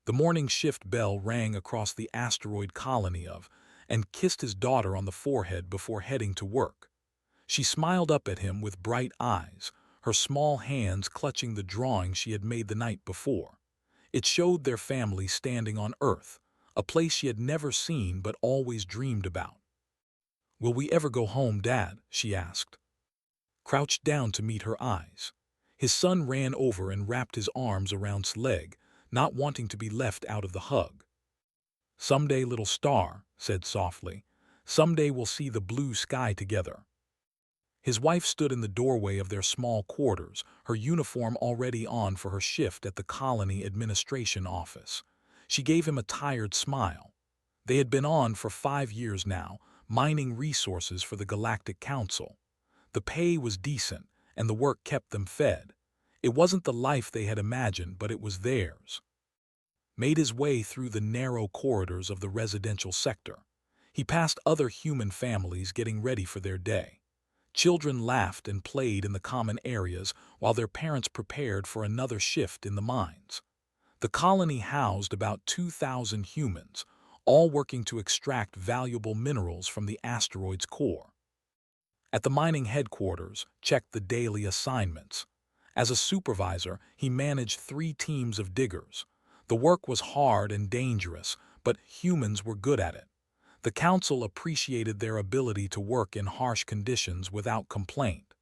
The morning shift bell rang across the asteroid colony and kissed his daughter on the forehead before heading to work. She smiled up at him with bright eyes, her small hands clutching the drawing she had made the night before. It showed their family standing on Earth, a place she had never seen but always dreamed about. "Will we ever go home, Dad?" she asked. Crouched down to meet her eyes. His son ran over and wrapped his arms around his leg, not wanting to be left out of the hug. "Someday, little star," said softly. "Someday we'll see the blue sky together." His wife stood in the doorway of their small quarters, her uniform already on for her shift at the colony administration office. She gave him a tired smile. They had been on for 5 years now, mining resources for the Galactic Council. The pay was decent, and the work kept them fed. It wasn't the life they had imagined, but it was theirs. Made his way through the narrow corridors of the residential sector. He passed other human families getting ready for their day. Children laughed and played in the common areas while their parents prepared for another shift in the mines. The colony housed about 2,000 humans, all working to extract valuable minerals from the asteroid's core. At the mining headquarters, checked the daily assignments. As a supervisor, he managed 3 teams of diggers. The work was hard and dangerous, but humans were good at it. The council appreciated their ability to work in harsh conditions without complaint.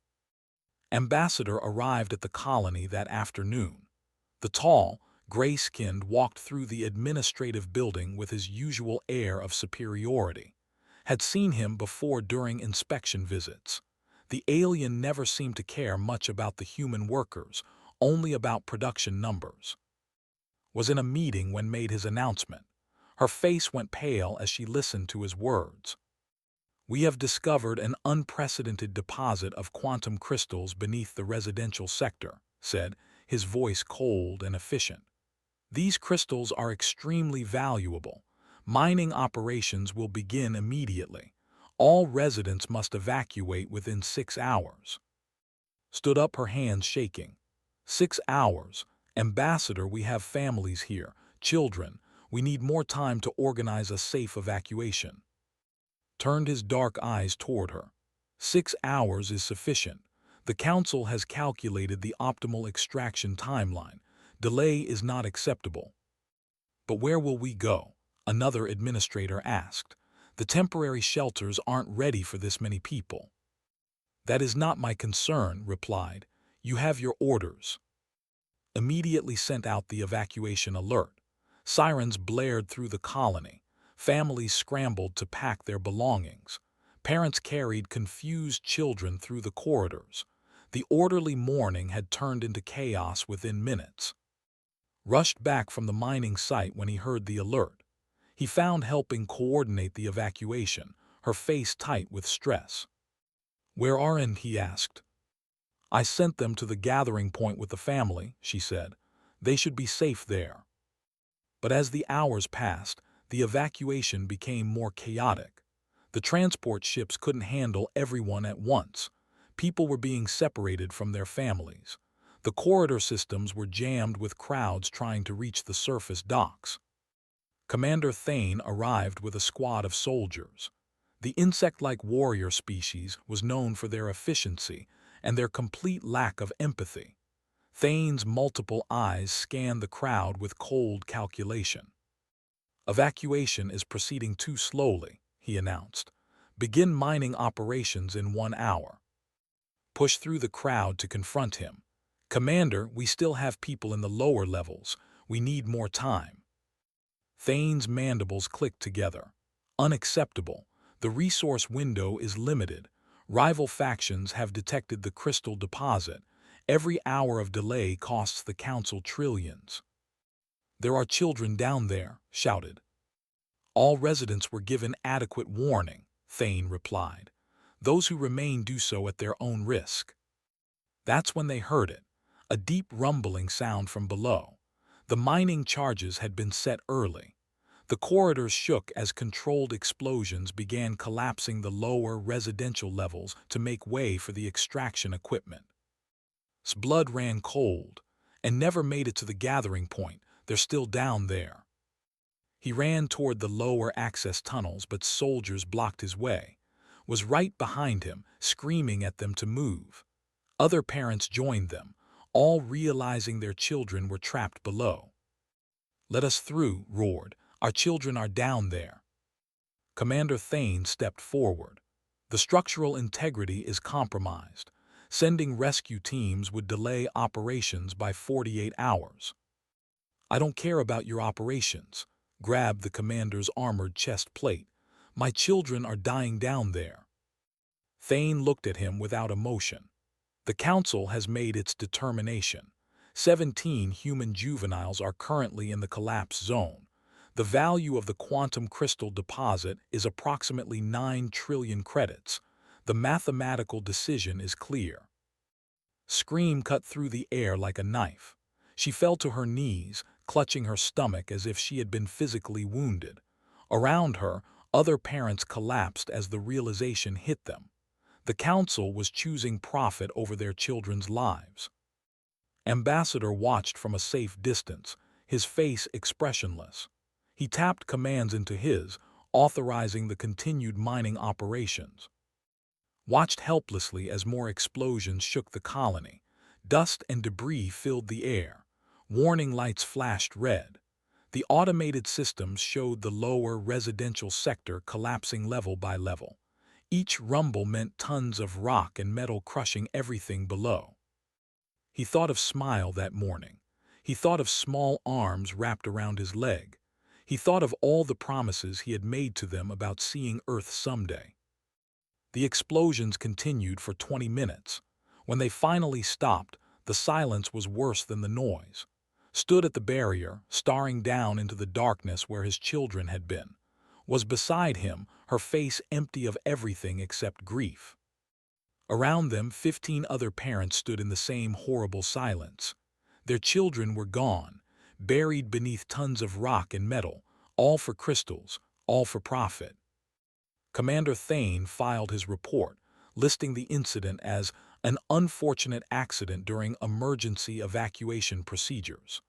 Ambassador arrived at the colony that afternoon. The tall, gray-skinned walked through the administrative building with his usual air of superiority. Had seen him before during inspection visits. The alien never seemed to care much about the human workers, only about production numbers. Was in a meeting when made his announcement. Her face went pale as she listened to his words. "We have discovered an unprecedented deposit of quantum crystals beneath the residential sector," said, his voice cold and efficient. "These crystals are extremely valuable. Mining operations will begin immediately. All residents must evacuate within 6 hours." Stood up, her hands shaking. 6 hours. "Ambassador, we have families here, children. We need more time to organize a safe evacuation." Turned his dark eyes toward her. 6 hours is sufficient. The council has calculated the optimal extraction timeline. Delay is not acceptable. "But where will we go?" another administrator asked. "The temporary shelters aren't ready for this many people." "That is not my concern," replied. "You have your orders." Immediately sent out the evacuation alert. Sirens blared through the colony. Families scrambled to pack their belongings. Parents carried confused children through the corridors. The orderly morning had turned into chaos within minutes. Rushed back from the mining site when he heard the alert. He found helping coordinate the evacuation, her face tight with stress. "Where are they?" he asked. "I sent them to the gathering point with the family," she said. "They should be safe there." But as the hours passed, the evacuation became more chaotic. The transport ships couldn't handle everyone at once. People were being separated from their families. The corridor systems were jammed with crowds trying to reach the surface docks. Commander Thane arrived with a squad of soldiers. The insect-like warrior species was known for their efficiency and their complete lack of empathy. Thane's multiple eyes scanned the crowd with cold calculation. "Evacuation is proceeding too slowly," he announced. "Begin mining operations in 1 hour." Pushed through the crowd to confront him. "Commander, we still have people in the lower levels. We need more time." Thane's mandibles clicked together. "Unacceptable. The resource window is limited. Rival factions have detected the crystal deposit. Every hour of delay costs the council trillions." "There are children down there," shouted. "All residents were given adequate warning," Thane replied. "Those who remain do so at their own risk." That's when they heard it, a deep rumbling sound from below. The mining charges had been set early. The corridors shook as controlled explosions began collapsing the lower residential levels to make way for the extraction equipment. Blood ran cold, and never made it to the gathering point. They're still down there. He ran toward the lower access tunnels, but soldiers blocked his way. Was right behind him, screaming at them to move. Other parents joined them, all realizing their children were trapped below. "Let us through," roared. "Our children are down there." Commander Thane stepped forward. "The structural integrity is compromised. Sending rescue teams would delay operations by 48 hours. "I don't care about your operations," grabbed the commander's armored chest plate. "My children are dying down there." Thane looked at him without emotion. "The Council has made its determination. 17 human juveniles are currently in the collapse zone. The value of the quantum crystal deposit is approximately 9 trillion credits. The mathematical decision is clear." Scream cut through the air like a knife. She fell to her knees, clutching her stomach as if she had been physically wounded. Around her, other parents collapsed as the realization hit them. The Council was choosing profit over their children's lives. Ambassador watched from a safe distance, his face expressionless. He tapped commands into his, authorizing the continued mining operations. Watched helplessly as more explosions shook the colony. Dust and debris filled the air. Warning lights flashed red. The automated systems showed the lower residential sector collapsing level by level. Each rumble meant tons of rock and metal crushing everything below. He thought of Smile that morning. He thought of small arms wrapped around his leg. He thought of all the promises he had made to them about seeing Earth someday. The explosions continued for 20 minutes. When they finally stopped, the silence was worse than the noise. Stood at the barrier, staring down into the darkness where his children had been. Was beside him, her face empty of everything except grief. Around them, 15 other parents stood in the same horrible silence. Their children were gone, buried beneath tons of rock and metal, all for crystals, all for profit. Commander Thane filed his report, listing the incident as an unfortunate accident during emergency evacuation procedures.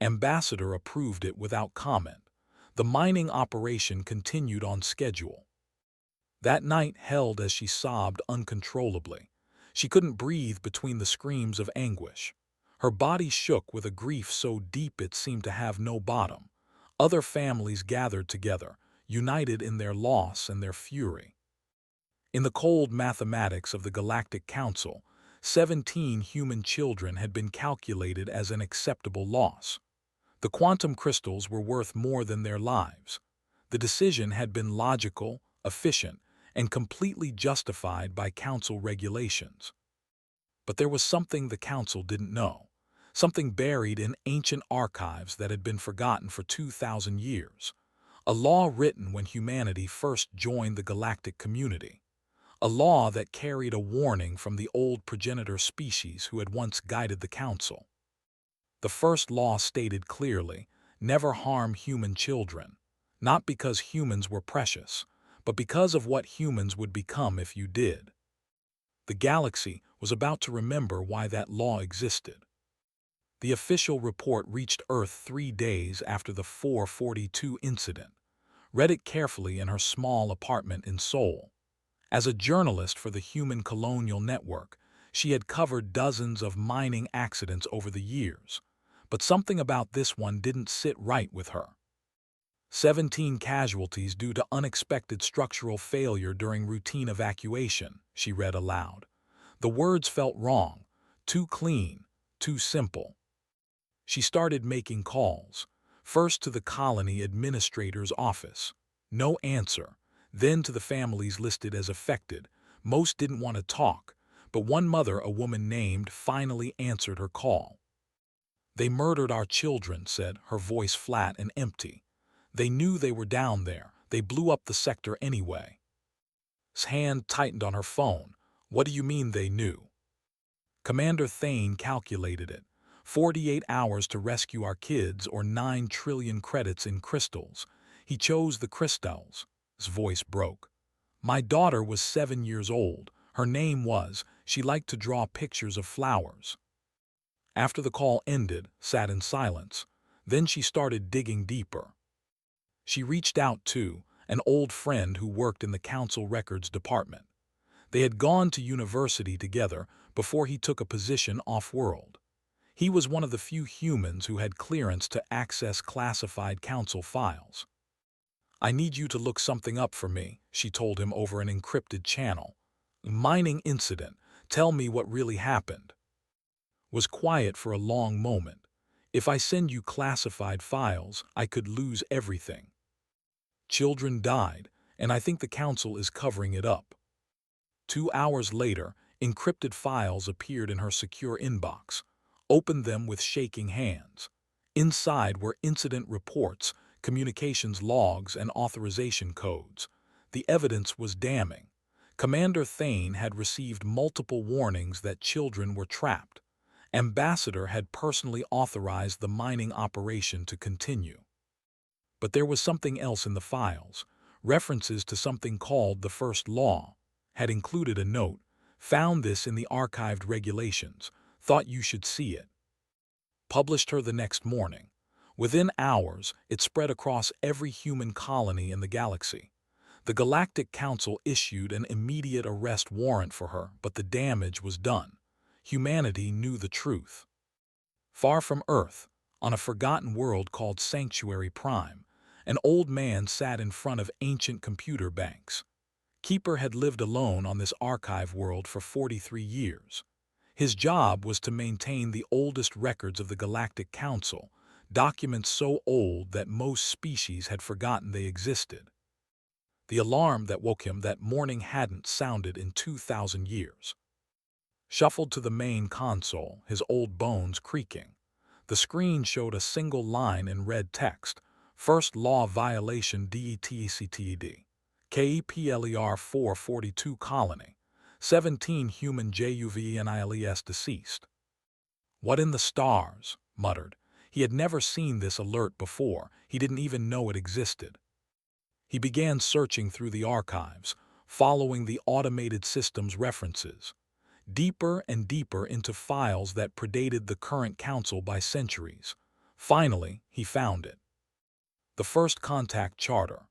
Ambassador approved it without comment. The mining operation continued on schedule. That night held as she sobbed uncontrollably. She couldn't breathe between the screams of anguish. Her body shook with a grief so deep it seemed to have no bottom. Other families gathered together, united in their loss and their fury. In the cold mathematics of the Galactic Council, 17 human children had been calculated as an acceptable loss. The quantum crystals were worth more than their lives. The decision had been logical, efficient, and completely justified by Council regulations. But there was something the Council didn't know, something buried in ancient archives that had been forgotten for 2,000 years. A law written when humanity first joined the galactic community. A law that carried a warning from the old progenitor species who had once guided the Council. The first law stated clearly, never harm human children, not because humans were precious, but because of what humans would become if you did. The galaxy was about to remember why that law existed. The official report reached Earth 3 days after the 442 incident. Read it carefully in her small apartment in Seoul. As a journalist for the Human Colonial Network, she had covered dozens of mining accidents over the years, but something about this one didn't sit right with her. 17 casualties due to unexpected structural failure during routine evacuation, she read aloud. The words felt wrong, too clean, too simple. She started making calls, first to the colony administrator's office. No answer. Then to the families listed as affected. Most didn't want to talk, but one mother, a woman named, finally answered her call. "They murdered our children," said, her voice flat and empty. "They knew they were down there. They blew up the sector anyway." His hand tightened on her phone. "What do you mean they knew?" Commander Thane calculated it. 48 hours to rescue our kids or 9 trillion credits in crystals. He chose the crystals. His voice broke. "My daughter was 7 years old. Her name was, she liked to draw pictures of flowers." After the call ended, sat in silence. Then she started digging deeper. She reached out to an old friend who worked in the council records department. They had gone to university together before he took a position off-world. He was one of the few humans who had clearance to access classified council files. "I need you to look something up for me," she told him over an encrypted channel. "Mining incident. Tell me what really happened." Was quiet for a long moment. "If I send you classified files, I could lose everything. Children died, and I think the council is covering it up." 2 hours later, encrypted files appeared in her secure inbox. Opened them with shaking hands. Inside were incident reports, communications logs, and authorization codes. The evidence was damning. Commander Thane had received multiple warnings that children were trapped. Ambassador had personally authorized the mining operation to continue. But there was something else in the files. References to something called the First Law. Had included a note. "Found this in the archived regulations. Thought you should see it." Published her the next morning. Within hours, it spread across every human colony in the galaxy. The Galactic Council issued an immediate arrest warrant for her, but the damage was done. Humanity knew the truth. Far from Earth, on a forgotten world called Sanctuary Prime, an old man sat in front of ancient computer banks. Keeper had lived alone on this archive world for 43 years. His job was to maintain the oldest records of the Galactic Council, documents so old that most species had forgotten they existed. The alarm that woke him that morning hadn't sounded in 2,000 years. Shuffled to the main console, his old bones creaking. The screen showed a single line in red text: "First Law Violation det.Ctd. KEPLER 442 Colony. 17 human JUVENILES deceased." "What in the stars?" muttered. He had never seen this alert before. He didn't even know it existed. He began searching through the archives, following the automated system's references. Deeper and deeper into files that predated the current council by centuries. Finally, he found it. The First Contact Charter,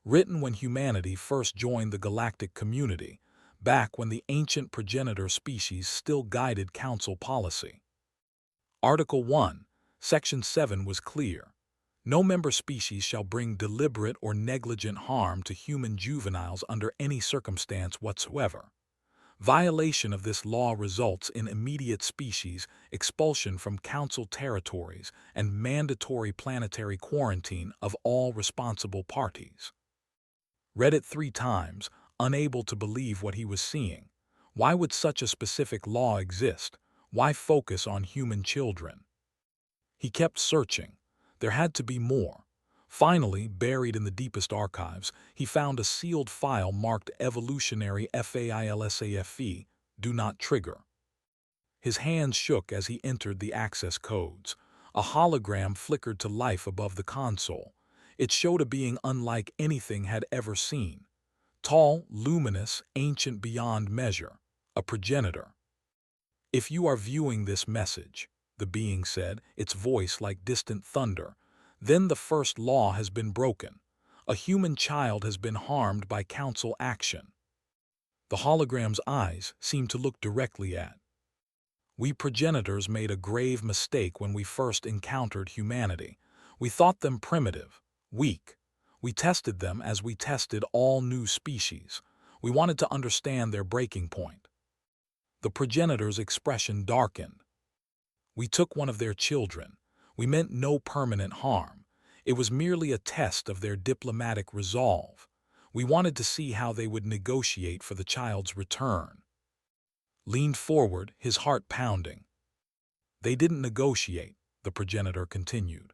written when humanity first joined the galactic community, back when the ancient progenitor species still guided council policy. Article 1, Section 7 was clear. No member species shall bring deliberate or negligent harm to human juveniles under any circumstance whatsoever. Violation of this law results in immediate species expulsion from council territories and mandatory planetary quarantine of all responsible parties. Read it 3 times, unable to believe what he was seeing. Why would such a specific law exist? Why focus on human children? He kept searching. There had to be more. Finally, buried in the deepest archives, he found a sealed file marked Evolutionary FAILSAFE, Do Not Trigger. His hands shook as he entered the access codes. A hologram flickered to life above the console. It showed a being unlike anything had ever seen. Tall, luminous, ancient beyond measure. A progenitor. "If you are viewing this message," the being said, its voice like distant thunder, "then the first law has been broken. A human child has been harmed by council action." The hologram's eyes seemed to look directly at. "We progenitors made a grave mistake when we first encountered humanity. We thought them primitive, weak. We tested them as we tested all new species. We wanted to understand their breaking point." The progenitor's expression darkened. "We took one of their children. We meant no permanent harm. It was merely a test of their diplomatic resolve. We wanted to see how they would negotiate for the child's return." Leaned forward, his heart pounding. "They didn't negotiate," the progenitor continued.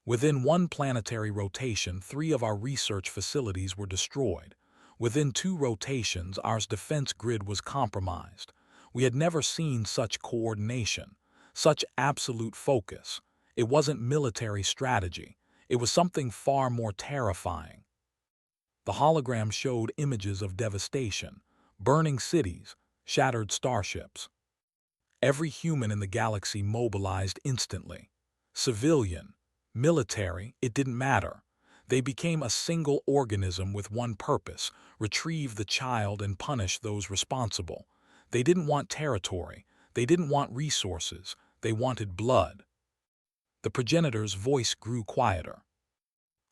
"Within one planetary rotation, 3 of our research facilities were destroyed. Within 2 rotations, our defense grid was compromised. We had never seen such coordination, such absolute focus. It wasn't military strategy. It was something far more terrifying." The hologram showed images of devastation, burning cities, shattered starships. Every human in the galaxy mobilized instantly. Civilian, military, it didn't matter. They became a single organism with one purpose: retrieve the child and punish those responsible. They didn't want territory. They didn't want resources. They wanted blood. The progenitor's voice grew quieter.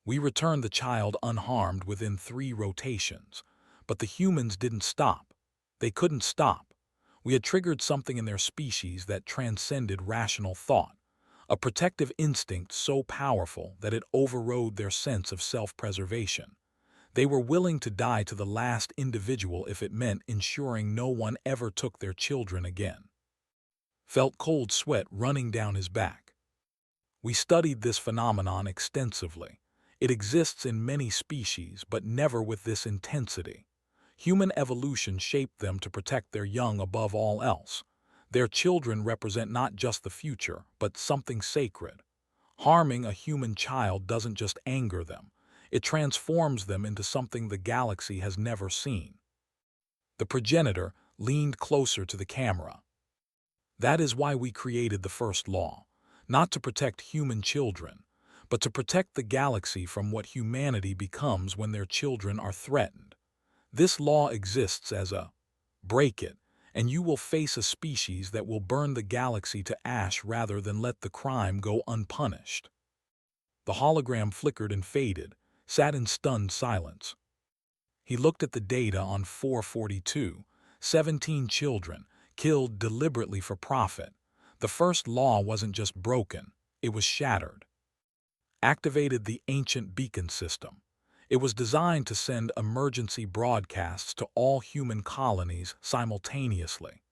We returned the child unharmed within 3 rotations. But the humans didn't stop. They couldn't stop. We had triggered something in their species that transcended rational thought, a protective instinct so powerful that it overrode their sense of self-preservation. They were willing to die to the last individual if it meant ensuring no one ever took their children again. Felt cold sweat running down his back. We studied this phenomenon extensively. It exists in many species, but never with this intensity. Human evolution shaped them to protect their young above all else. Their children represent not just the future, but something sacred. Harming a human child doesn't just anger them. It transforms them into something the galaxy has never seen. The progenitor leaned closer to the camera. That is why we created the first law, not to protect human children, but to protect the galaxy from what humanity becomes when their children are threatened. This law exists as a break it, and you will face a species that will burn the galaxy to ash rather than let the crime go unpunished. The hologram flickered and faded, sat in stunned silence. He looked at the data on 442, 17 children, killed deliberately for profit. The first law wasn't just broken, it was shattered. Activated the ancient beacon system. It was designed to send emergency broadcasts to all human colonies simultaneously.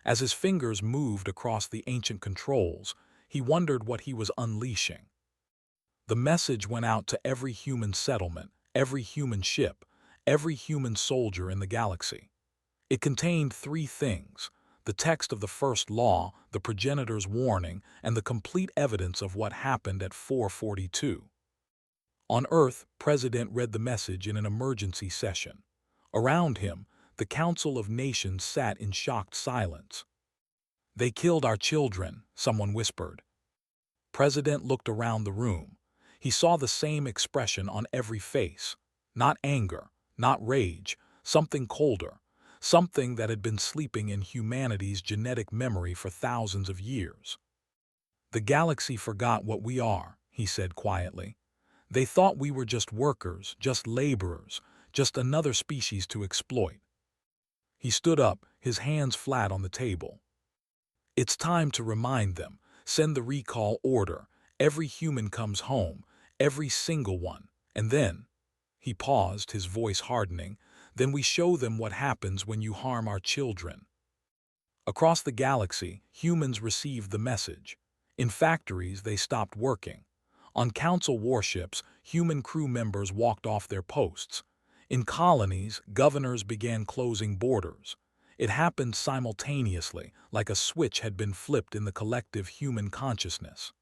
As his fingers moved across the ancient controls, he wondered what he was unleashing. The message went out to every human settlement, every human ship, every human soldier in the galaxy. It contained 3 things: the text of the first law, the progenitor's warning, and the complete evidence of what happened at 442. On Earth, President read the message in an emergency session. Around him, the Council of Nations sat in shocked silence. "They killed our children," someone whispered. President looked around the room. He saw the same expression on every face. Not anger, not rage, something colder, something that had been sleeping in humanity's genetic memory for thousands of years. "The galaxy forgot what we are," he said quietly. "They thought we were just workers, just laborers, just another species to exploit." He stood up, his hands flat on the table. "It's time to remind them. Send the recall order. Every human comes home, every single one. And then," he paused, his voice hardening, "then we show them what happens when you harm our children." Across the galaxy, humans received the message. In factories, they stopped working. On council warships, human crew members walked off their posts. In colonies, governors began closing borders. It happened simultaneously, like a switch had been flipped in the collective human consciousness.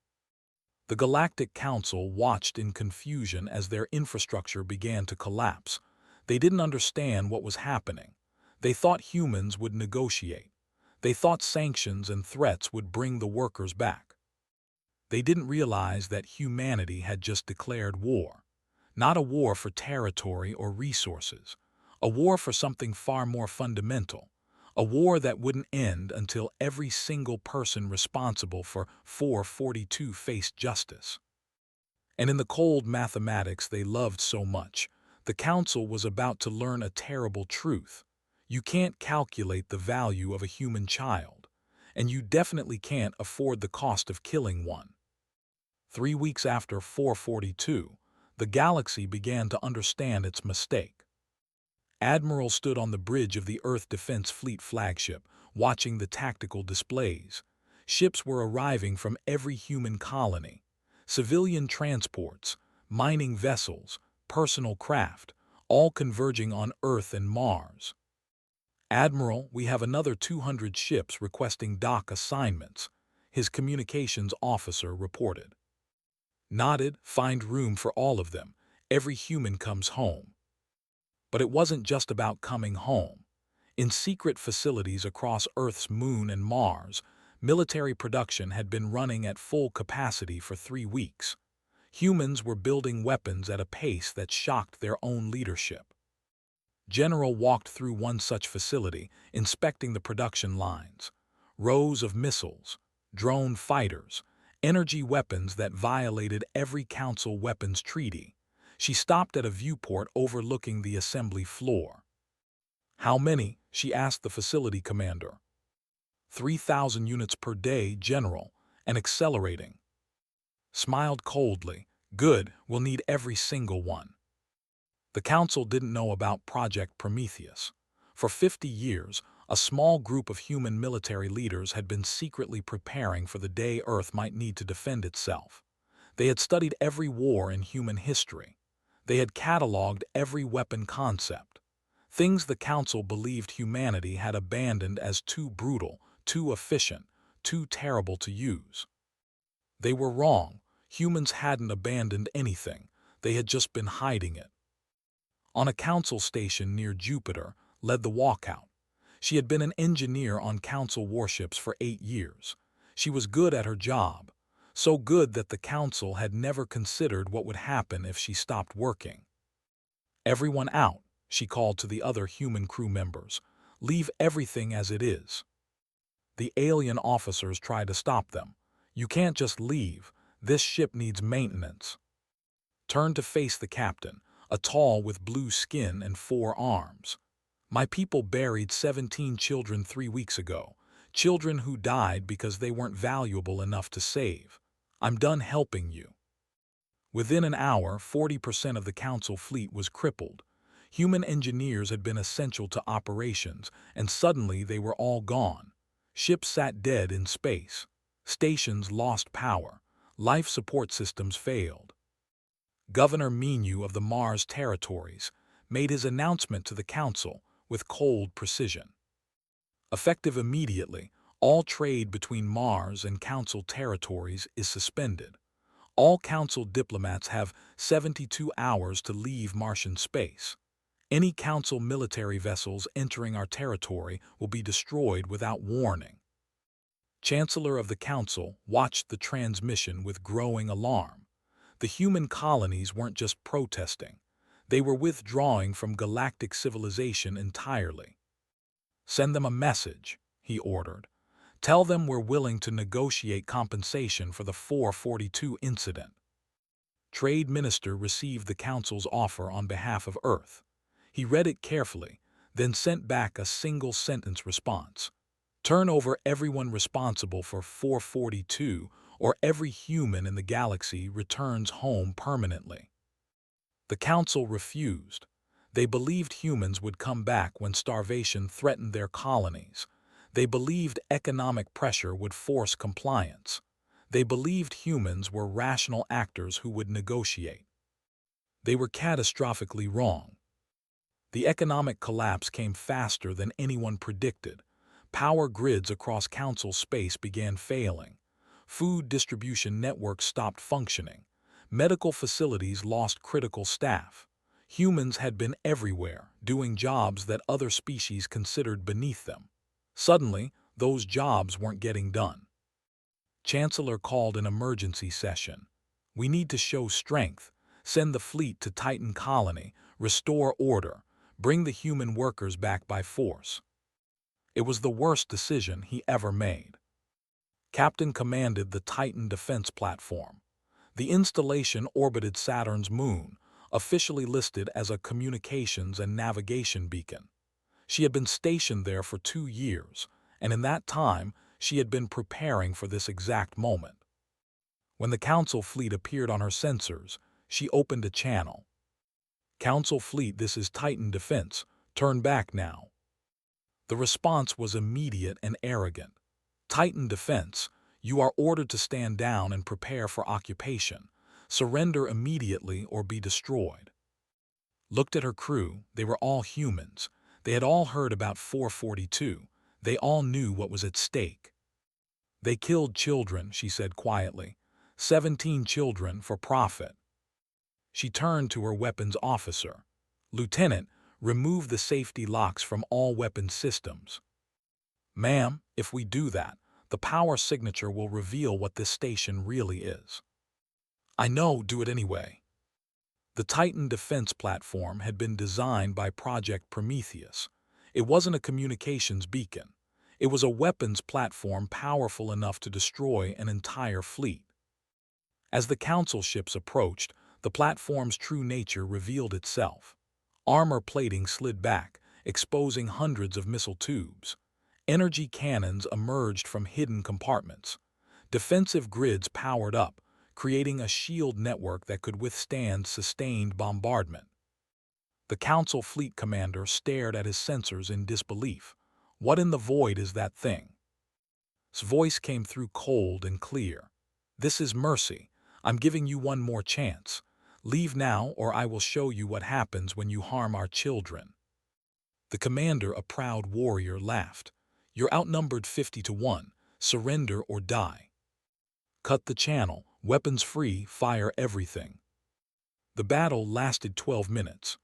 The Galactic Council watched in confusion as their infrastructure began to collapse. They didn't understand what was happening. They thought humans would negotiate. They thought sanctions and threats would bring the workers back. They didn't realize that humanity had just declared war. Not a war for territory or resources. A war for something far more fundamental. A war that wouldn't end until every single person responsible for 442 faced justice. And in the cold mathematics they loved so much, the Council was about to learn a terrible truth. You can't calculate the value of a human child, and you definitely can't afford the cost of killing one. 3 weeks after 442, the galaxy began to understand its mistake. Admiral stood on the bridge of the Earth Defense Fleet flagship, watching the tactical displays. Ships were arriving from every human colony. Civilian transports, mining vessels, personal craft, all converging on Earth and Mars. "Admiral, we have another 200 ships requesting dock assignments," his communications officer reported. Nodded, "Find room for all of them. Every human comes home." But it wasn't just about coming home. In secret facilities across Earth's moon and Mars, military production had been running at full capacity for 3 weeks. Humans were building weapons at a pace that shocked their own leadership. General walked through one such facility, inspecting the production lines. Rows of missiles, drone fighters, energy weapons that violated every Council weapons treaty. She stopped at a viewport overlooking the assembly floor. "How many?" she asked the facility commander. 3,000 units per day, General, and accelerating. Smiled coldly. "Good, we'll need every single one." The Council didn't know about Project Prometheus. For 50 years, a small group of human military leaders had been secretly preparing for the day Earth might need to defend itself. They had studied every war in human history. They had cataloged every weapon concept. Things the Council believed humanity had abandoned as too brutal, too efficient, too terrible to use. They were wrong. Humans hadn't abandoned anything. They had just been hiding it. On a Council station near Jupiter led the walkout. She had been an engineer on Council warships for 8 years. She was good at her job, so good that the Council had never considered what would happen if she stopped working. "Everyone out," she called to the other human crew members. "Leave everything as it is." The alien officers tried to stop them. "You can't just leave. This ship needs maintenance." Turned to face the captain, a tall with blue skin and 4 arms. "My people buried 17 children 3 weeks ago. Children who died because they weren't valuable enough to save. I'm done helping you." Within an hour, 40% of the Council fleet was crippled. Human engineers had been essential to operations, and suddenly they were all gone. Ships sat dead in space. Stations lost power. Life support systems failed. Governor Menu of the Mars Territories made his announcement to the Council with cold precision. Effective immediately, all trade between Mars and Council territories is suspended. All Council diplomats have 72 hours to leave Martian space. Any Council military vessels entering our territory will be destroyed without warning. Chancellor of the Council watched the transmission with growing alarm. The human colonies weren't just protesting. They were withdrawing from galactic civilization entirely. "Send them a message," he ordered. "Tell them we're willing to negotiate compensation for the 442 incident." Trade Minister received the Council's offer on behalf of Earth. He read it carefully, then sent back a single-sentence response. "Turn over everyone responsible for 442, or every human in the galaxy returns home permanently." The Council refused. They believed humans would come back when starvation threatened their colonies. They believed economic pressure would force compliance. They believed humans were rational actors who would negotiate. They were catastrophically wrong. The economic collapse came faster than anyone predicted. Power grids across Council space began failing. Food distribution networks stopped functioning. Medical facilities lost critical staff. Humans had been everywhere, doing jobs that other species considered beneath them. Suddenly, those jobs weren't getting done. Chancellor called an emergency session. "We need to show strength, send the fleet to Titan Colony, restore order, bring the human workers back by force." It was the worst decision he ever made. Captain commanded the Titan defense platform. The installation orbited Saturn's moon, officially listed as a communications and navigation beacon. She had been stationed there for 2 years, and in that time, she had been preparing for this exact moment. When the Council fleet appeared on her sensors, she opened a channel. "Council fleet, this is Titan Defense. Turn back now." The response was immediate and arrogant. "Titan Defense, you are ordered to stand down and prepare for occupation. Surrender immediately or be destroyed." Looked at her crew. They were all humans. They had all heard about 442. They all knew what was at stake. "They killed children," she said quietly. 17 children for profit." She turned to her weapons officer. "Lieutenant, remove the safety locks from all weapons systems." "Ma'am, if we do that, the power signature will reveal what this station really is." I know, do it anyway. The Titan defense platform had been designed by Project Prometheus. It wasn't a communications beacon. It was a weapons platform powerful enough to destroy an entire fleet. As the Council ships approached, the platform's true nature revealed itself. Armor plating slid back, exposing hundreds of missile tubes. Energy cannons emerged from hidden compartments. Defensive grids powered up, creating a shield network that could withstand sustained bombardment. The Council fleet commander stared at his sensors in disbelief. What in the void is that thing? His voice came through cold and clear. This is mercy. I'm giving you one more chance. Leave now, or I will show you what happens when you harm our children. The commander, a proud warrior, laughed. You're outnumbered 50-1. Surrender or die. Cut the channel. Weapons free. Fire everything. The battle lasted 12 minutes.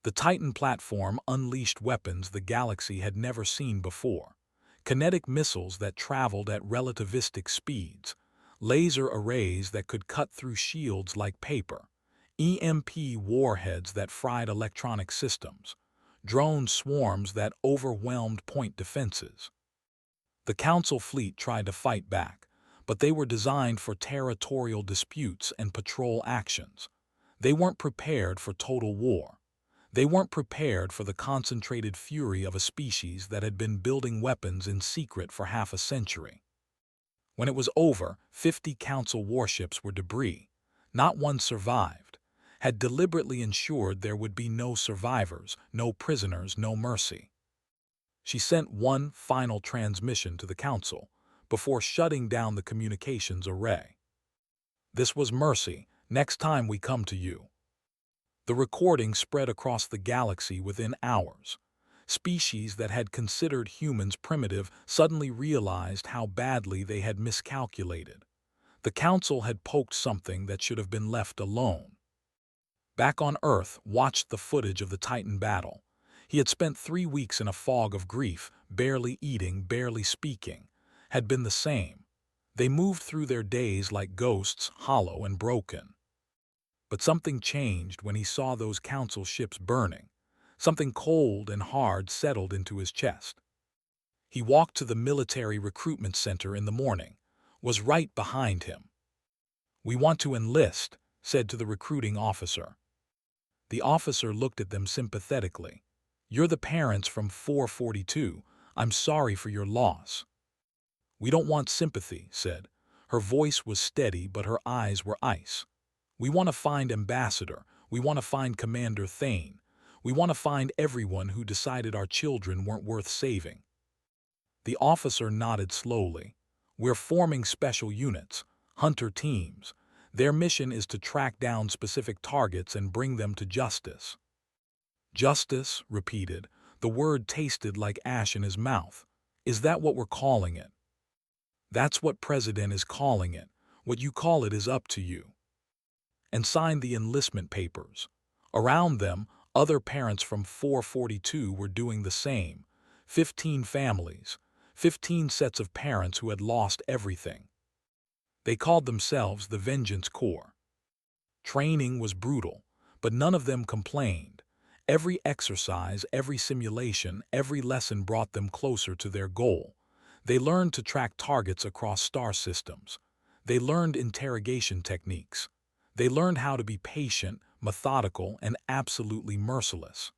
The Titan platform unleashed weapons the galaxy had never seen before. Kinetic missiles that traveled at relativistic speeds. Laser arrays that could cut through shields like paper. EMP warheads that fried electronic systems. Drone swarms that overwhelmed point defenses. The Council fleet tried to fight back, but they were designed for territorial disputes and patrol actions. They weren't prepared for total war. They weren't prepared for the concentrated fury of a species that had been building weapons in secret for half a century. When it was over, 50 Council warships were debris. Not one survived. Had deliberately ensured there would be no survivors, no prisoners, no mercy. She sent one final transmission to the Council before shutting down the communications array. This was mercy. Next time we come to you. The recording spread across the galaxy within hours. Species that had considered humans primitive suddenly realized how badly they had miscalculated. The Council had poked something that should have been left alone. Back on Earth, watched the footage of the Titan battle. He had spent 3 weeks in a fog of grief, barely eating, barely speaking. Had been the same. They moved through their days like ghosts, hollow and broken. But something changed when he saw those Council ships burning. Something cold and hard settled into his chest. He walked to the military recruitment center in the morning, was right behind him. "We want to enlist," said to the recruiting officer. The officer looked at them sympathetically. "You're the parents from 442. I'm sorry for your loss." "We don't want sympathy," said. Her voice was steady, but her eyes were ice. "We want to find Ambassador. We want to find Commander Thane. We want to find everyone who decided our children weren't worth saving." The officer nodded slowly. "We're forming special units, hunter teams. Their mission is to track down specific targets and bring them to justice." "Justice," repeated. The word tasted like ash in his mouth. "Is that what we're calling it?" "That's what President is calling it. What you call it is up to you." And signed the enlistment papers. Around them, other parents from 442 were doing the same. 15 families, 15 sets of parents who had lost everything. They called themselves the Vengeance Corps. Training was brutal, but none of them complained. Every exercise, every simulation, every lesson brought them closer to their goal. They learned to track targets across star systems. They learned interrogation techniques. They learned how to be patient, methodical, and absolutely merciless.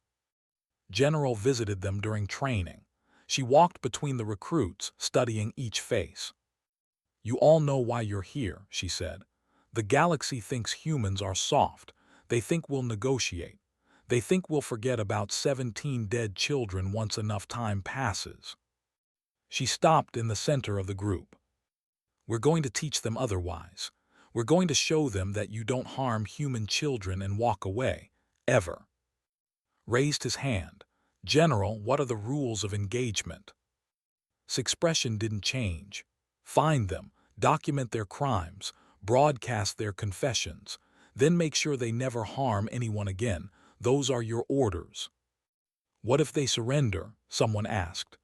General visited them during training. She walked between the recruits, studying each face. "You all know why you're here," she said. "The galaxy thinks humans are soft. They think we'll negotiate. They think we'll forget about 17 dead children once enough time passes." She stopped in the center of the group. "We're going to teach them otherwise. We're going to show them that you don't harm human children and walk away, ever." Raised his hand. "General, what are the rules of engagement?" His expression didn't change. "Find them, document their crimes, broadcast their confessions, then make sure they never harm anyone again. Those are your orders." "What if they surrender?" someone asked.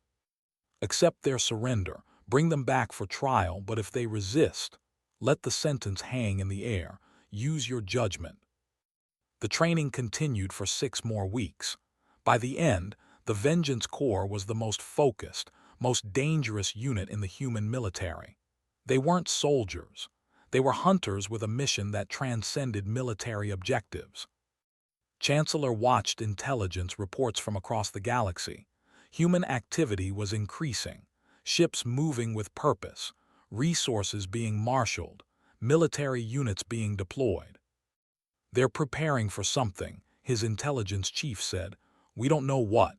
"Accept their surrender, bring them back for trial, but if they resist, Let the sentence hang in the air. Use your judgment. The training continued for 6 more weeks. By the end, the Vengeance Corps was the most focused, most dangerous unit in the human military. They weren't soldiers. They were hunters with a mission that transcended military objectives. Chancellor watched intelligence reports from across the galaxy. Human activity was increasing, ships moving with purpose, resources being marshaled, military units being deployed. "They're preparing for something," his intelligence chief said. "We don't know what."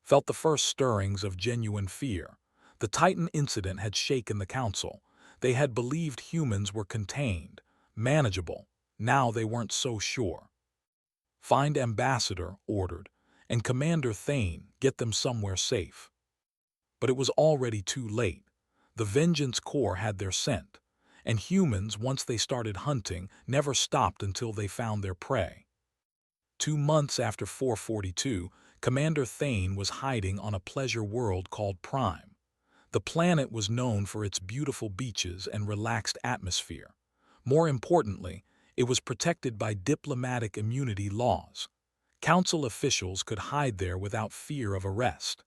Felt the first stirrings of genuine fear. The Titan incident had shaken the council. They had believed humans were contained, manageable. Now they weren't so sure. "Find Ambassador," ordered, "and Commander Thane, get them somewhere safe." But it was already too late. The Vengeance Corps had their scent, and humans, once they started hunting, never stopped until they found their prey. 2 months after 442, Commander Thane was hiding on a pleasure world called Prime. The planet was known for its beautiful beaches and relaxed atmosphere. More importantly, it was protected by diplomatic immunity laws. Council officials could hide there without fear of arrest.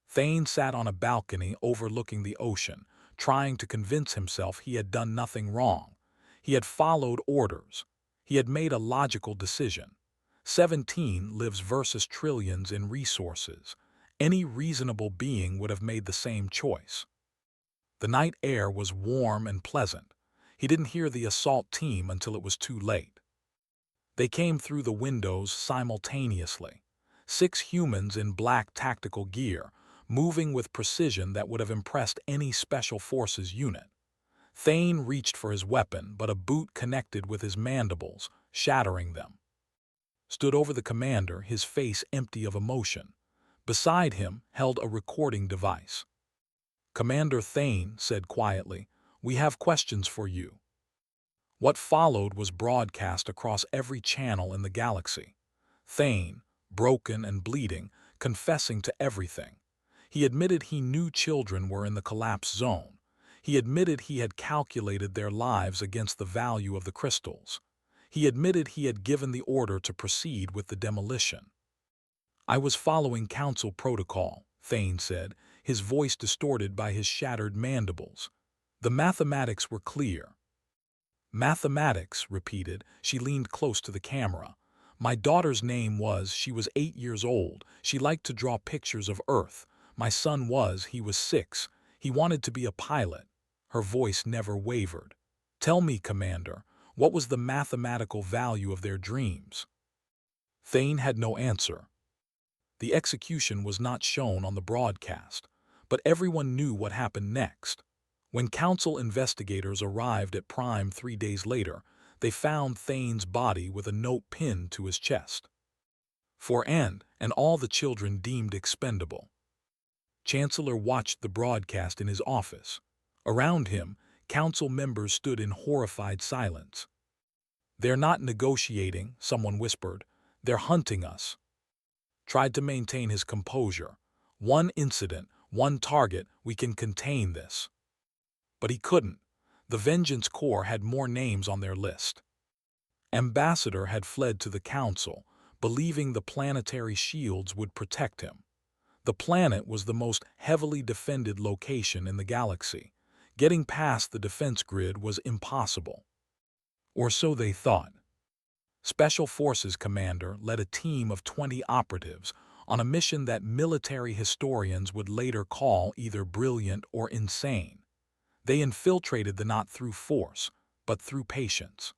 Thane sat on a balcony overlooking the ocean, trying to convince himself he had done nothing wrong. He had followed orders. He had made a logical decision. 17 lives versus trillions in resources. Any reasonable being would have made the same choice. The night air was warm and pleasant. He didn't hear the assault team until it was too late. They came through the windows simultaneously. 6 humans in black tactical gear, moving with precision that would have impressed any Special Forces unit. Thane reached for his weapon, but a boot connected with his mandibles, shattering them. Stood over the commander, his face empty of emotion. Beside him held a recording device. "Commander Thane," said quietly, "we have questions for you." What followed was broadcast across every channel in the galaxy. Thane, broken and bleeding, confessing to everything. He admitted he knew children were in the collapse zone. He admitted he had calculated their lives against the value of the crystals. He admitted he had given the order to proceed with the demolition. "I was following council protocol," Thane said, his voice distorted by his shattered mandibles. "The mathematics were clear." "Mathematics," repeated. She leaned close to the camera. "My daughter's name was, she was 8 years old. She liked to draw pictures of Earth. My son was, he was 6. He wanted to be a pilot." Her voice never wavered. "Tell me, Commander, what was the mathematical value of their dreams?" Thane had no answer. The execution was not shown on the broadcast, but everyone knew what happened next. When council investigators arrived at Prime 3 days later, they found Thane's body with a note pinned to his chest. "For and all the children deemed expendable." Chancellor watched the broadcast in his office. Around him, council members stood in horrified silence. "They're not negotiating," someone whispered. "They're hunting us." Tried to maintain his composure. "One incident, one target, we can contain this." But he couldn't. The Vengeance Corps had more names on their list. Ambassador had fled to the council, believing the planetary shields would protect him. The planet was the most heavily defended location in the galaxy. Getting past the defense grid was impossible. Or so they thought. Special Forces Commander led a team of 20 operatives on a mission that military historians would later call either brilliant or insane. They infiltrated the not through force, but through patience.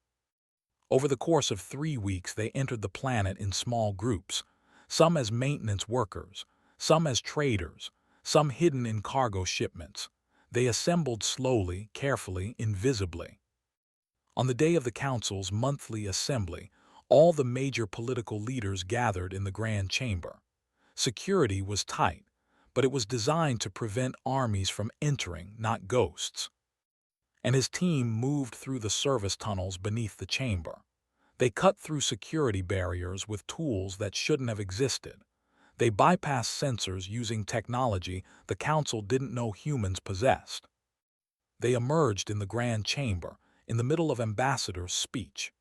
Over the course of 3 weeks, they entered the planet in small groups, some as maintenance workers, some as traders, some hidden in cargo shipments. They assembled slowly, carefully, invisibly. On the day of the Council's monthly assembly, all the major political leaders gathered in the Grand Chamber. Security was tight, but it was designed to prevent armies from entering, not ghosts. And his team moved through the service tunnels beneath the chamber. They cut through security barriers with tools that shouldn't have existed. They bypassed sensors using technology the Council didn't know humans possessed. They emerged in the grand chamber, in the middle of Ambassador's speech.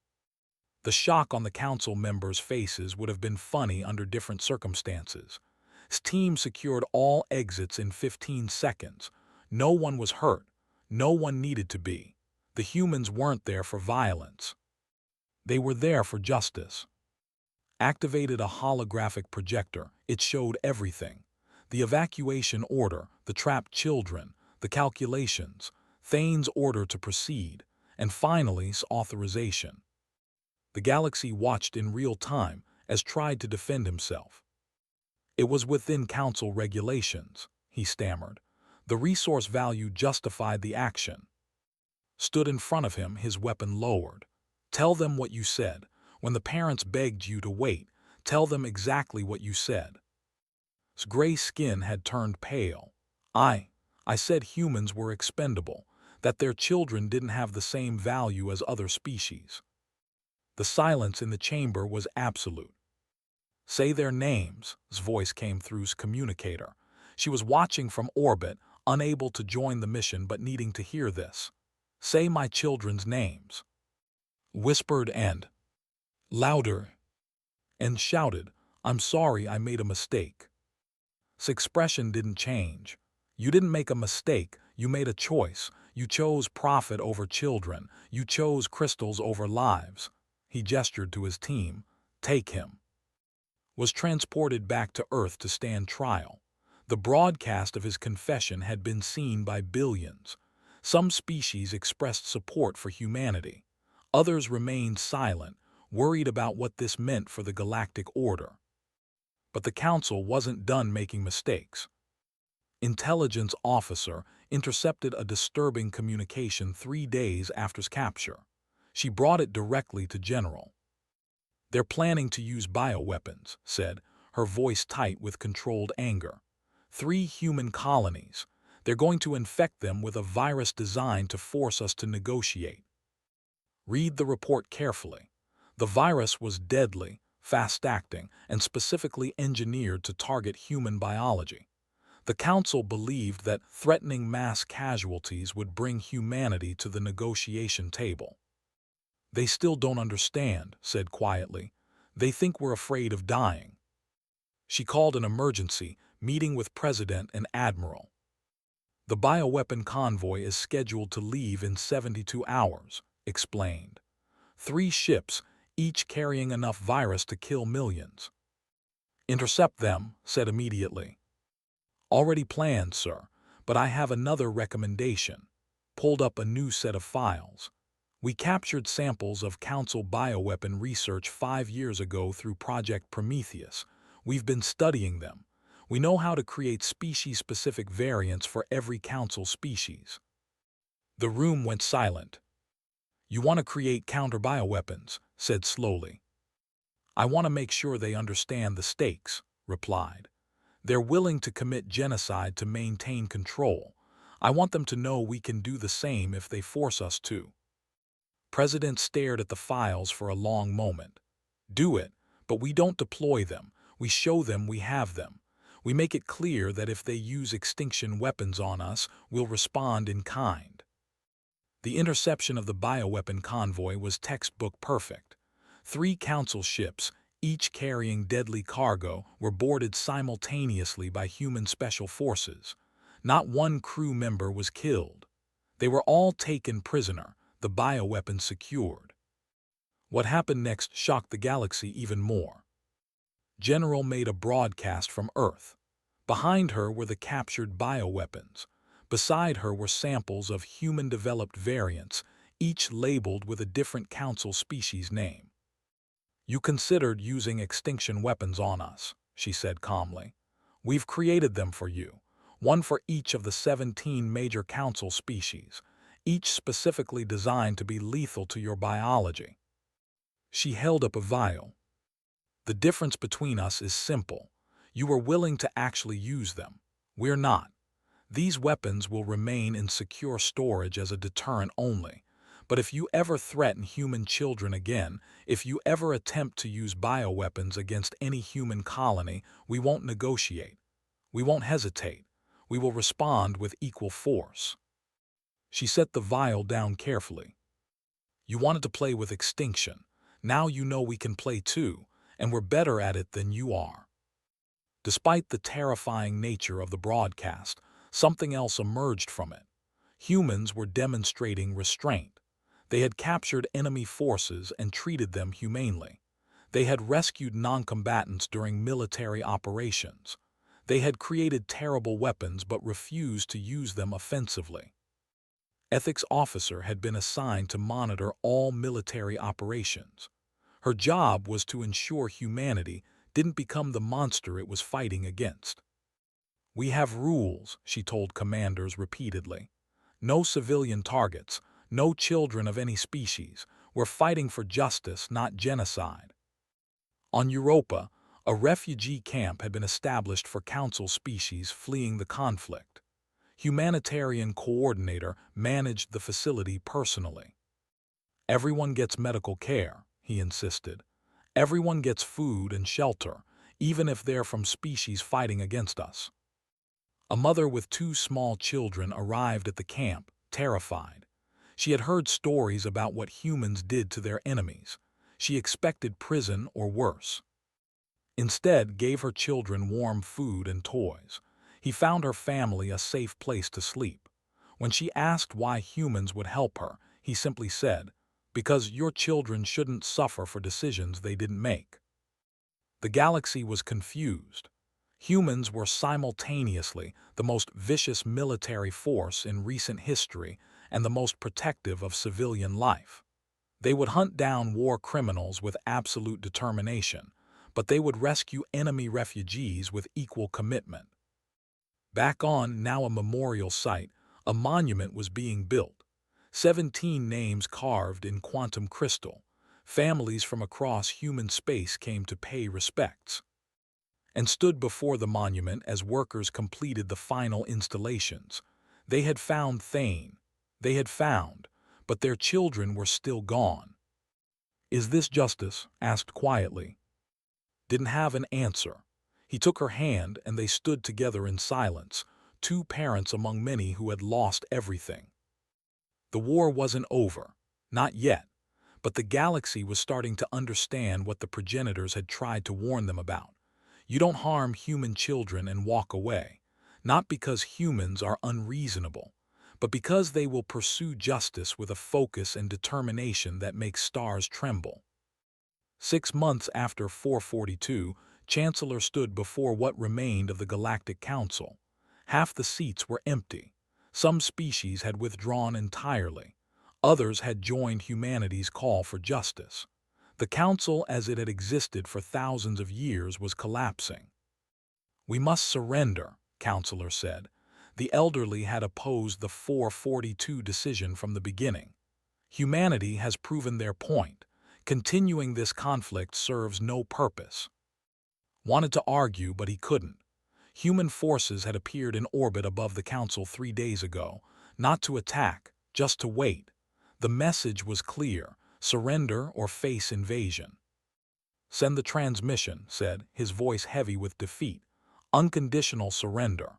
The shock on the council members' faces would have been funny under different circumstances. His team secured all exits in 15 seconds. No one was hurt. No one needed to be. The humans weren't there for violence. They were there for justice. Activated a holographic projector. It showed everything. The evacuation order, the trapped children, the calculations, Thane's order to proceed, and finally authorization. The galaxy watched in real time as tried to defend himself. It was within council regulations, he stammered. The resource value justified the action. Stood in front of him, his weapon lowered. Tell them what you said. When the parents begged you to wait, tell them exactly what you said. His gray skin had turned pale. I said humans were expendable, that their children didn't have the same value as other species. The silence in the chamber was absolute. Say their names, his voice came through his communicator. She was watching from orbit, unable to join the mission but needing to hear this. Say my children's names. Whispered and louder, and shouted, I'm sorry, I made a mistake. His expression didn't change. You didn't make a mistake, you made a choice. You chose profit over children. You chose crystals over lives. He gestured to his team. Take him. Was transported back to Earth to stand trial. The broadcast of his confession had been seen by billions. Some species expressed support for humanity. Others remained silent, worried about what this meant for the galactic order. But the council wasn't done making mistakes. Intelligence officer intercepted a disturbing communication 3 days after his capture. She brought it directly to General. They're planning to use bioweapons, said, her voice tight with controlled anger. 3 human colonies. They're going to infect them with a virus designed to force us to negotiate. Read the report carefully. The virus was deadly, fast-acting, and specifically engineered to target human biology. The Council believed that threatening mass casualties would bring humanity to the negotiation table. They still don't understand, said quietly. They think we're afraid of dying. She called an emergency meeting with President and Admiral. The bioweapon convoy is scheduled to leave in 72 hours, explained. 3 ships, each carrying enough virus to kill millions. Intercept them, said immediately. Already planned, sir, but I have another recommendation. Pulled up a new set of files. We captured samples of Council bioweapon research 5 years ago through Project Prometheus. We've been studying them. We know how to create species-specific variants for every Council species. The room went silent. You want to create counter-bioweapons, said slowly. I want to make sure they understand the stakes, replied. They're willing to commit genocide to maintain control. I want them to know we can do the same if they force us to. President stared at the files for a long moment. Do it, but we don't deploy them. We show them we have them. We make it clear that if they use extinction weapons on us, we'll respond in kind. The interception of the bioweapon convoy was textbook perfect. 3 Council ships, each carrying deadly cargo, were boarded simultaneously by human special forces. Not one crew member was killed. They were all taken prisoner, the bioweapon secured. What happened next shocked the galaxy even more. General made a broadcast from Earth. Behind her were the captured bioweapons. Beside her were samples of human-developed variants, each labeled with a different Council species name. You considered using extinction weapons on us, she said calmly. We've created them for you, one for each of the 17 major Council species, each specifically designed to be lethal to your biology. She held up a vial. The difference between us is simple. You are willing to actually use them. We're not. These weapons will remain in secure storage as a deterrent only. But if you ever threaten human children again, if you ever attempt to use bioweapons against any human colony, we won't negotiate. We won't hesitate. We will respond with equal force. She set the vial down carefully. "You wanted to play with extinction. Now you know we can play too, and we're better at it than you are." Despite the terrifying nature of the broadcast, something else emerged from it. Humans were demonstrating restraint. They had captured enemy forces and treated them humanely. They had rescued non-combatants during military operations. They had created terrible weapons but refused to use them offensively. Ethics officer had been assigned to monitor all military operations. Her job was to ensure humanity didn't become the monster it was fighting against. "We have rules," she told commanders repeatedly. "No civilian targets, no children of any species. We're fighting for justice, not genocide." On Europa, a refugee camp had been established for council species fleeing the conflict. Humanitarian coordinator managed the facility personally. "Everyone gets medical care," he insisted. "Everyone gets food and shelter, even if they're from species fighting against us." A mother with 2 small children arrived at the camp, terrified. She had heard stories about what humans did to their enemies. She expected prison or worse. Instead, gave her children warm food and toys. He found her family a safe place to sleep. When she asked why humans would help her, he simply said, "Because your children shouldn't suffer for decisions they didn't make." The galaxy was confused. Humans were simultaneously the most vicious military force in recent history and the most protective of civilian life. They would hunt down war criminals with absolute determination, but they would rescue enemy refugees with equal commitment. Back on, now a memorial site, a monument was being built. 17 names carved in quantum crystal. Families from across human space came to pay respects and stood before the monument as workers completed the final installations. They had found Thane. They had found, but their children were still gone. "Is this justice?" asked quietly. Didn't have an answer. He took her hand and they stood together in silence, 2 parents among many who had lost everything. The war wasn't over. Not yet. But the galaxy was starting to understand what the progenitors had tried to warn them about. You don't harm human children and walk away, not because humans are unreasonable, but because they will pursue justice with a focus and determination that makes stars tremble. 6 months after 442, Chancellor stood before what remained of the Galactic Council. Half the seats were empty. Some species had withdrawn entirely. Others had joined humanity's call for justice. The Council, as it had existed for thousands of years, was collapsing. "We must surrender," Counselor said. The elderly had opposed the 442 decision from the beginning. "Humanity has proven their point. Continuing this conflict serves no purpose." Wanted to argue, but he couldn't. Human forces had appeared in orbit above the Council 3 days ago, not to attack, just to wait. The message was clear: surrender or face invasion. "Send the transmission," said, his voice heavy with defeat. "Unconditional surrender."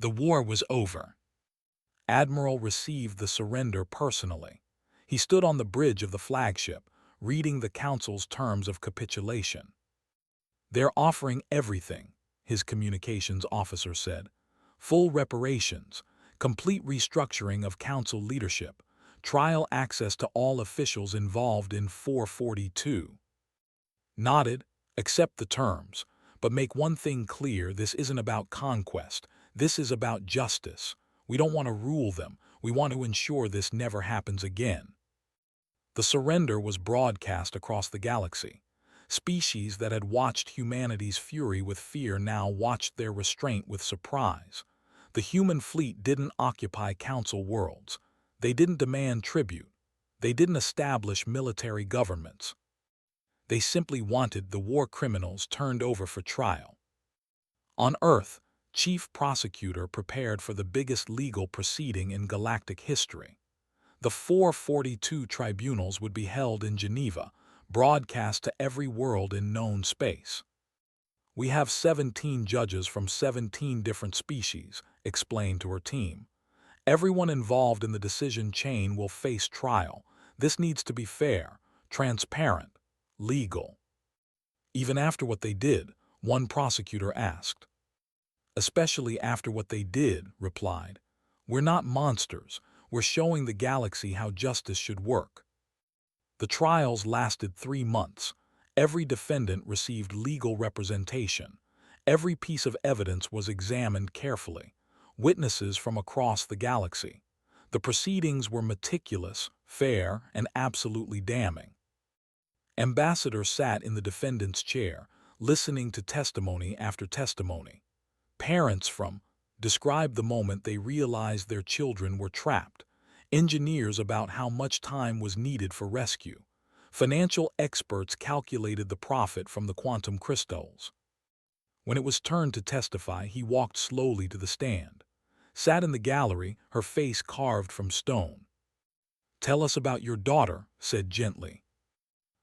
The war was over. Admiral received the surrender personally. He stood on the bridge of the flagship, reading the Council's terms of capitulation. "They're offering everything," his communications officer said. "Full reparations, complete restructuring of Council leadership, trial access to all officials involved in 442. Nodded, "Accept the terms, but make one thing clear: this isn't about conquest, this is about justice. We don't want to rule them, we want to ensure this never happens again." The surrender was broadcast across the galaxy. Species that had watched humanity's fury with fear now watched their restraint with surprise. The human fleet didn't occupy Council worlds. They didn't demand tribute. They didn't establish military governments. They simply wanted the war criminals turned over for trial. On Earth, Chief Prosecutor prepared for the biggest legal proceeding in galactic history. The 442 tribunals would be held in Geneva, broadcast to every world in known space. "We have 17 judges from 17 different species," explained to her team. Everyone involved in the decision chain will face trial. This needs to be fair, transparent, legal. Even after what they did, one prosecutor asked. Especially after what they did, replied. We're not monsters. We're showing the galaxy how justice should work. The trials lasted 3 months. Every defendant received legal representation. Every piece of evidence was examined carefully. Witnesses from across the galaxy. The proceedings were meticulous, fair, and absolutely damning. Ambassador sat in the defendant's chair, listening to testimony after testimony. Parents from described the moment they realized their children were trapped. Engineers about how much time was needed for rescue. Financial experts calculated the profit from the quantum crystals. When it was turned to testify, he walked slowly to the stand. Sat in the gallery, her face carved from stone. Tell us about your daughter, said gently.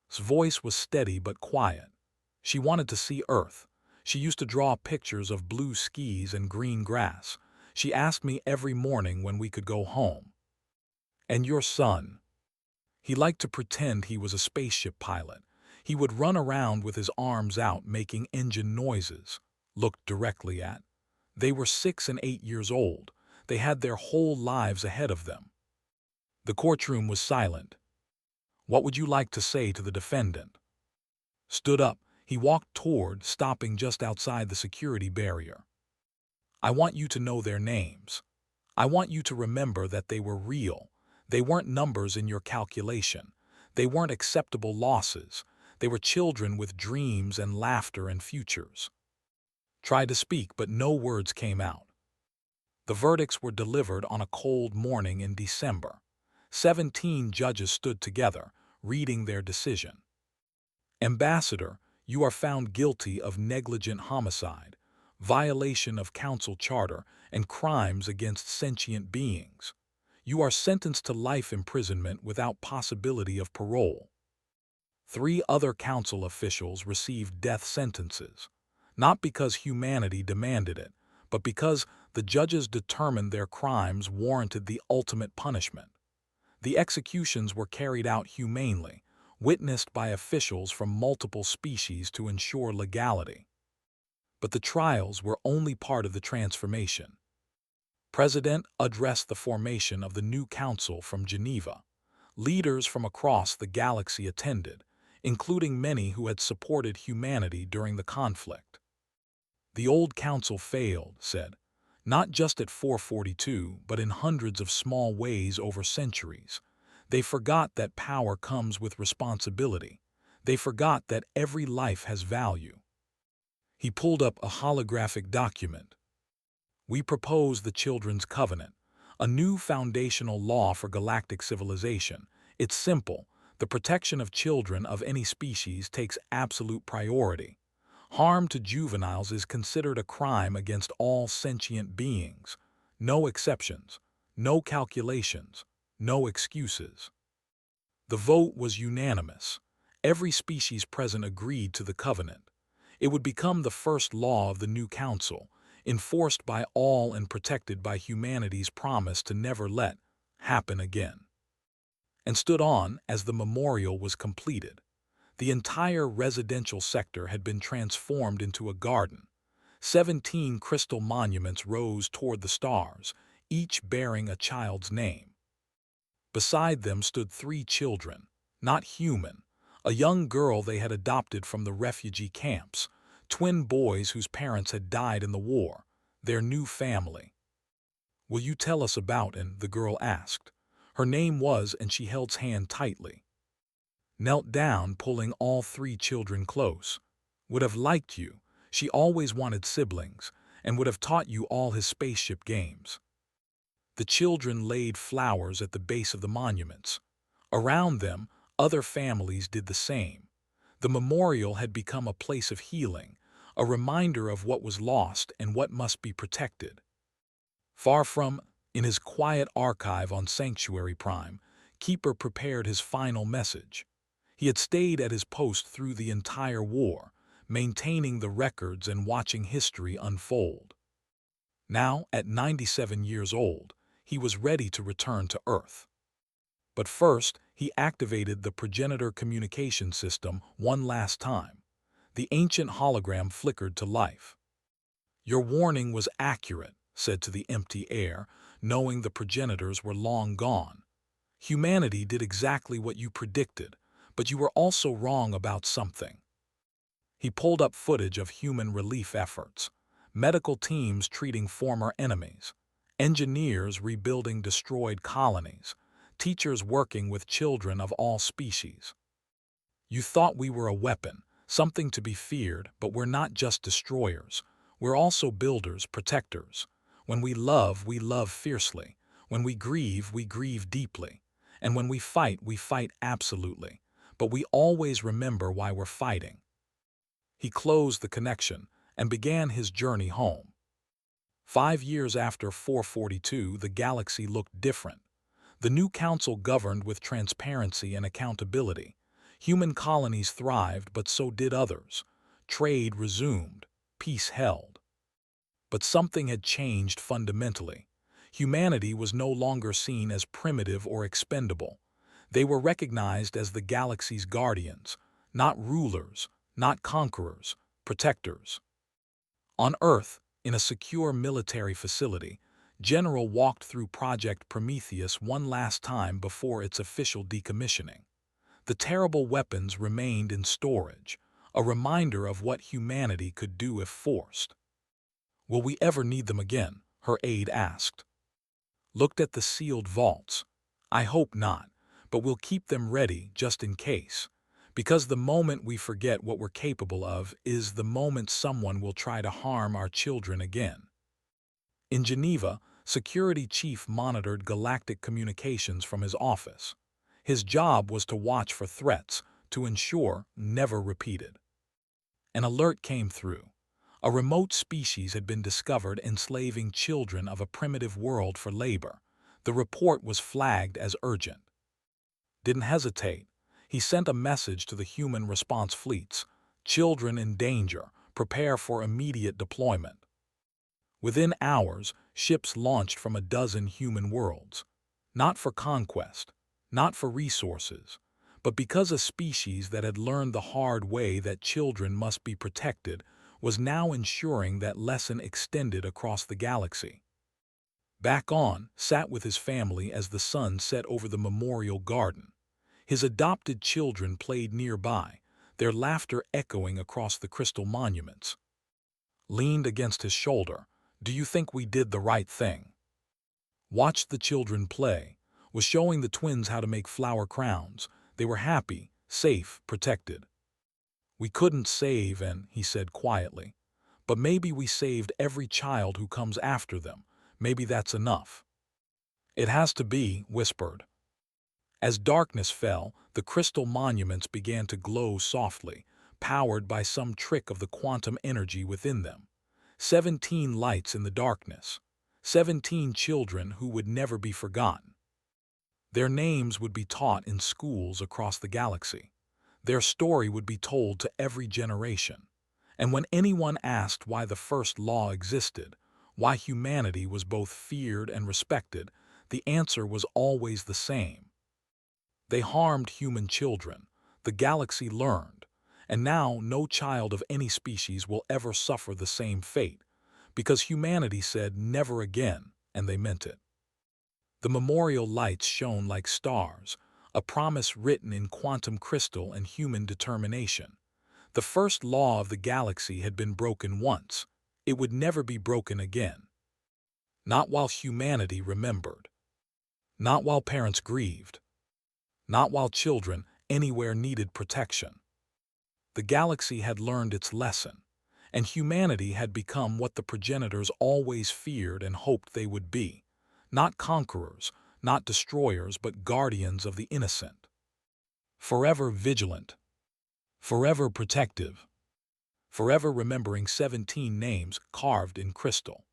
His voice was steady but quiet. She wanted to see Earth. She used to draw pictures of blue skies and green grass. She asked me every morning when we could go home. And your son? He liked to pretend he was a spaceship pilot. He would run around with his arms out making engine noises. Looked directly at. They were 6 and 8 years old. They had their whole lives ahead of them. The courtroom was silent. What would you like to say to the defendant? Stood up. He walked toward, stopping just outside the security barrier. I want you to know their names. I want you to remember that they were real. They weren't numbers in your calculation. They weren't acceptable losses. They were children with dreams and laughter and futures. Tried to speak, but no words came out. The verdicts were delivered on a cold morning in December. 17 judges stood together, reading their decision. Ambassador, you are found guilty of negligent homicide, violation of council charter, and crimes against sentient beings. You are sentenced to life imprisonment without possibility of parole. 3 other council officials received death sentences, not because humanity demanded it, but because the judges determined their crimes warranted the ultimate punishment. The executions were carried out humanely, witnessed by officials from multiple species to ensure legality. But the trials were only part of the transformation. President addressed the formation of the new council from Geneva. Leaders from across the galaxy attended, including many who had supported humanity during the conflict. The old council failed, said, not just at 442, but in hundreds of small ways over centuries. They forgot that power comes with responsibility. They forgot that every life has value. He pulled up a holographic document. We propose the Children's Covenant, a new foundational law for galactic civilization. It's simple. The protection of children of any species takes absolute priority. Harm to juveniles is considered a crime against all sentient beings. No exceptions, no calculations, no excuses. The vote was unanimous. Every species present agreed to the covenant. It would become the first law of the new council, enforced by all and protected by humanity's promise to never let happen again. And stood on as the memorial was completed. The entire residential sector had been transformed into a garden. 17 crystal monuments rose toward the stars, each bearing a child's name. Beside them stood 3 children, not human, a young girl they had adopted from the refugee camps, twin boys whose parents had died in the war, their new family. Will you tell us about and the girl asked. Her name was, and she held his hand tightly. Knelt down, pulling all 3 children close. Would have liked you. She always wanted siblings, and would have taught you all his spaceship games. The children laid flowers at the base of the monuments. Around them, other families did the same. The memorial had become a place of healing, a reminder of what was lost and what must be protected. Far from, in his quiet archive on Sanctuary Prime, Keeper prepared his final message. He had stayed at his post through the entire war, maintaining the records and watching history unfold. Now, at 97 years old, he was ready to return to Earth. But first, he activated the progenitor communication system one last time. The ancient hologram flickered to life. "Your warning was accurate," said to the empty air, knowing the progenitors were long gone. "Humanity did exactly what you predicted, but you were also wrong about something." He pulled up footage of human relief efforts, medical teams treating former enemies, engineers rebuilding destroyed colonies, teachers working with children of all species. "You thought we were a weapon, something to be feared, but we're not just destroyers. We're also builders, protectors. When we love fiercely. When we grieve deeply. And when we fight absolutely. But we always remember why we're fighting." He closed the connection and began his journey home. 5 years after 442, the galaxy looked different. The new council governed with transparency and accountability. Human colonies thrived, but so did others. Trade resumed. Peace held. But something had changed fundamentally. Humanity was no longer seen as primitive or expendable. They were recognized as the galaxy's guardians, not rulers, not conquerors, protectors. On Earth, in a secure military facility, General walked through Project Prometheus one last time before its official decommissioning. The terrible weapons remained in storage, a reminder of what humanity could do if forced. "Will we ever need them again?" her aide asked. Looked at the sealed vaults. "I hope not, but we'll keep them ready just in case. Because the moment we forget what we're capable of is the moment someone will try to harm our children again." In Geneva, security chief monitored galactic communications from his office. His job was to watch for threats, to ensure never repeated. An alert came through. A remote species had been discovered enslaving children of a primitive world for labor. The report was flagged as urgent. Didn't hesitate. He sent a message to the human response fleets. "Children in danger. Prepare for immediate deployment." Within hours, ships launched from a dozen human worlds. Not for conquest, not for resources, but because a species that had learned the hard way that children must be protected was now ensuring that lesson extended across the galaxy. Back on, sat with his family as the sun set over the memorial garden. His adopted children played nearby, their laughter echoing across the crystal monuments. Leaned against his shoulder. "Do you think we did the right thing?" Watched the children play, was showing the twins how to make flower crowns. They were happy, safe, protected. "We couldn't save," and he said quietly, "but maybe we saved every child who comes after them. Maybe that's enough." "It has to be," whispered. As darkness fell, the crystal monuments began to glow softly, powered by some trick of the quantum energy within them. 17 lights in the darkness. 17 children who would never be forgotten. Their names would be taught in schools across the galaxy. Their story would be told to every generation. And when anyone asked why the first law existed, why humanity was both feared and respected, the answer was always the same. They harmed human children. The galaxy learned. And now no child of any species will ever suffer the same fate, because humanity said never again, and they meant it. The memorial lights shone like stars, a promise written in quantum crystal and human determination. The first law of the galaxy had been broken once. It would never be broken again. Not while humanity remembered. Not while parents grieved. Not while children anywhere needed protection. The galaxy had learned its lesson, and humanity had become what the progenitors always feared and hoped they would be. Not conquerors, not destroyers, but guardians of the innocent. Forever vigilant. Forever protective. Forever remembering 17 names carved in crystal.